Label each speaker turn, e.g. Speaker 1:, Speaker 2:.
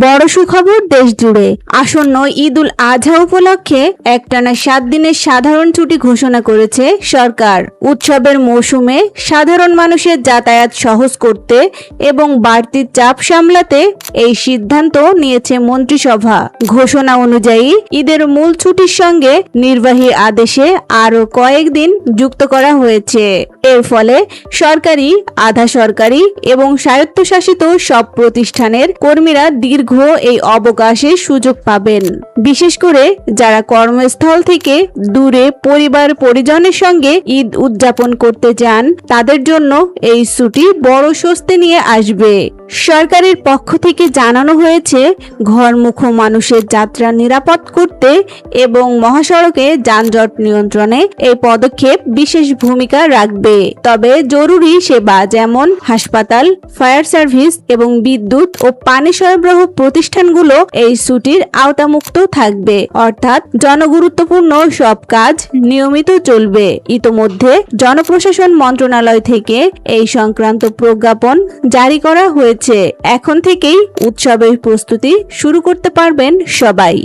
Speaker 1: বড় সুখবর দেশ জুড়ে আসন্ন ঈদ উল আজহা উপলক্ষে একটানা 7 দিনের সাধারণ ছুটি ঘোষণা করেছে সরকার। উৎসবের মৌসুমে সাধারণ মানুষের যাতায়াত সহজ করতে এবং বাড়তি চাপ সামলাতে এই সিদ্ধান্ত নিয়েছে মন্ত্রিসভা। ঘোষণা অনুযায়ী ঈদের মূল ছুটির সঙ্গে নির্বাহী আদেশে আরও কয়েকদিন যুক্ত করা হয়েছে। এর ফলে সরকারি, আধা সরকারি এবং স্বায়ত্তশাসিত সব প্রতিষ্ঠানের কর্মীরা দীর্ঘ এই অবকাশের সুযোগ পাবেন। বিশেষ করে যারা কর্মস্থল থেকে দূরে পরিবার পরিজনের সঙ্গে ঈদ উদযাপন করতে চান, তাদের জন্য এই ছুটি বড় স্বস্তি নিয়ে আসবে। সরকারের পক্ষ থেকে জানানো হয়েছে, ঘরমুখো মানুষের যাত্রা নিরাপদ করতে এবং মহাসড়কে যানজট নিয়ন্ত্রণে এই পদক্ষেপ বিশেষ ভূমিকা রাখবে। তবে জরুরি সেবা যেমন হাসপাতাল, ফায়ার সার্ভিস এবং বিদ্যুৎ ও পানি সরবরাহ প্রতিষ্ঠানগুলো এই ছুটির আওতামুক্ত থাকবে, অর্থাৎ জনগুরুত্বপূর্ণ সব কাজ নিয়মিত চলবে। ইতোমধ্যে জনপ্রশাসন মন্ত্রণালয় থেকে এই সংক্রান্ত প্রজ্ঞাপন জারি করা হয়েছে। এখন থেকেই উৎসবের প্রস্তুতি শুরু করতে পারবেন সবাই।